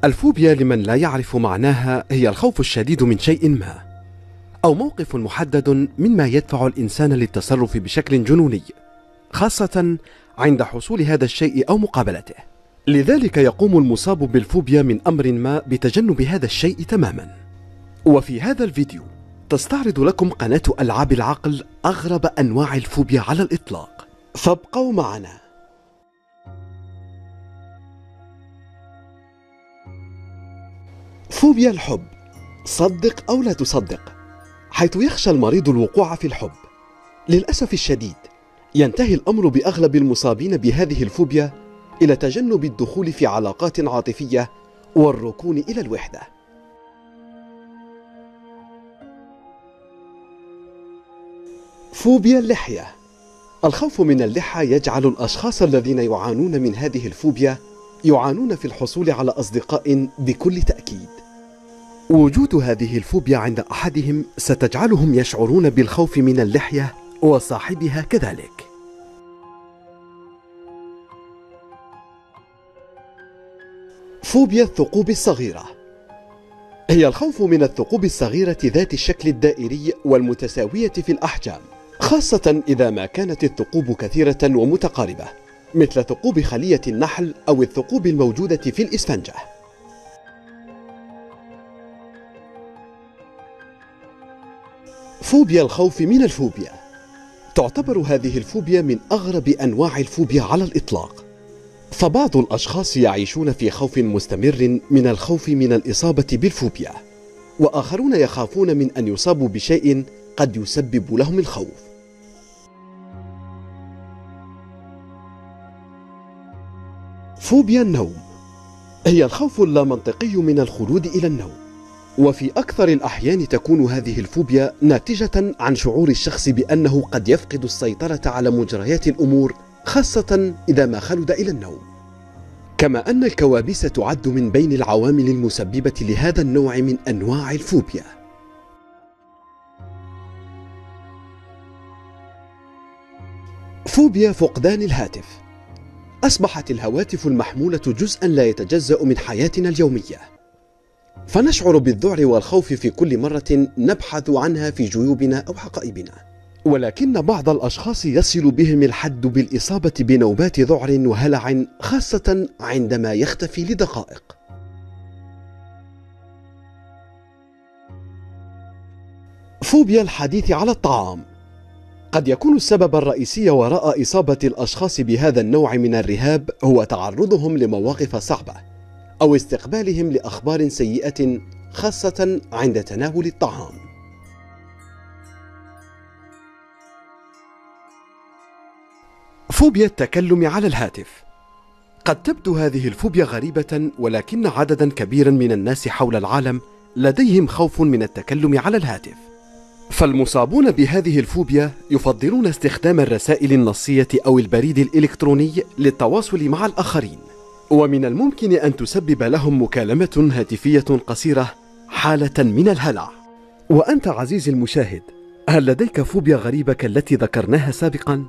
الفوبيا لمن لا يعرف معناها هي الخوف الشديد من شيء ما، أو موقف محدد مما يدفع الإنسان للتصرف بشكل جنوني، خاصة عند حصول هذا الشيء أو مقابلته. لذلك يقوم المصاب بالفوبيا من أمر ما بتجنب هذا الشيء تماما. وفي هذا الفيديو تستعرض لكم قناة ألعاب العقل أغرب أنواع الفوبيا على الإطلاق، فابقوا معنا. فوبيا الحب، صدق أو لا تصدق، حيث يخشى المريض الوقوع في الحب. للأسف الشديد ينتهي الأمر بأغلب المصابين بهذه الفوبيا إلى تجنب الدخول في علاقات عاطفية والركون إلى الوحدة. فوبيا اللحية، الخوف من اللحى يجعل الأشخاص الذين يعانون من هذه الفوبيا يعانون في الحصول على أصدقاء بكل تأكيد. وجود هذه الفوبيا عند أحدهم ستجعلهم يشعرون بالخوف من اللحية وصاحبها كذلك. فوبيا الثقوب الصغيرة، هي الخوف من الثقوب الصغيرة ذات الشكل الدائري والمتساوية في الأحجام، خاصة إذا ما كانت الثقوب كثيرة ومتقاربة، مثل ثقوب خلية النحل أو الثقوب الموجودة في الإسفنجة. فوبيا الخوف من الفوبيا، تعتبر هذه الفوبيا من أغرب أنواع الفوبيا على الإطلاق، فبعض الأشخاص يعيشون في خوف مستمر من الخوف من الإصابة بالفوبيا، وآخرون يخافون من أن يصابوا بشيء قد يسبب لهم الخوف. فوبيا النوم، هي الخوف اللامنطقي من الخلود إلى النوم، وفي أكثر الأحيان تكون هذه الفوبيا ناتجة عن شعور الشخص بأنه قد يفقد السيطرة على مجريات الأمور، خاصة إذا ما خلد إلى النوم. كما أن الكوابيس تعد من بين العوامل المسببة لهذا النوع من أنواع الفوبيا. فوبيا فقدان الهاتف، أصبحت الهواتف المحمولة جزءا لا يتجزأ من حياتنا اليومية، فنشعر بالذعر والخوف في كل مرة نبحث عنها في جيوبنا أو حقائبنا. ولكن بعض الأشخاص يصل بهم الحد بالإصابة بنوبات ذعر وهلع، خاصة عندما يختفي لدقائق. فوبيا الحديث على الطعام، قد يكون السبب الرئيسي وراء إصابة الأشخاص بهذا النوع من الرهاب هو تعرضهم لمواقف صعبة أو استقبالهم لأخبار سيئة، خاصة عند تناول الطعام. فوبيا التكلم على الهاتف، قد تبدو هذه الفوبيا غريبة، ولكن عددا كبيرا من الناس حول العالم لديهم خوف من التكلم على الهاتف، فالمصابون بهذه الفوبيا يفضلون استخدام الرسائل النصية أو البريد الإلكتروني للتواصل مع الآخرين، ومن الممكن أن تسبب لهم مكالمة هاتفية قصيرة حالة من الهلع. وأنت عزيزي المشاهد، هل لديك فوبيا غريبة كالتي ذكرناها سابقا؟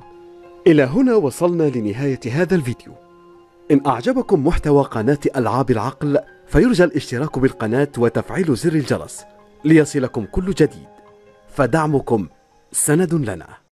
إلى هنا وصلنا لنهاية هذا الفيديو. إن أعجبكم محتوى قناة ألعاب العقل فيرجى الاشتراك بالقناة وتفعيل زر الجرس ليصلكم كل جديد، فدعمكم سند لنا.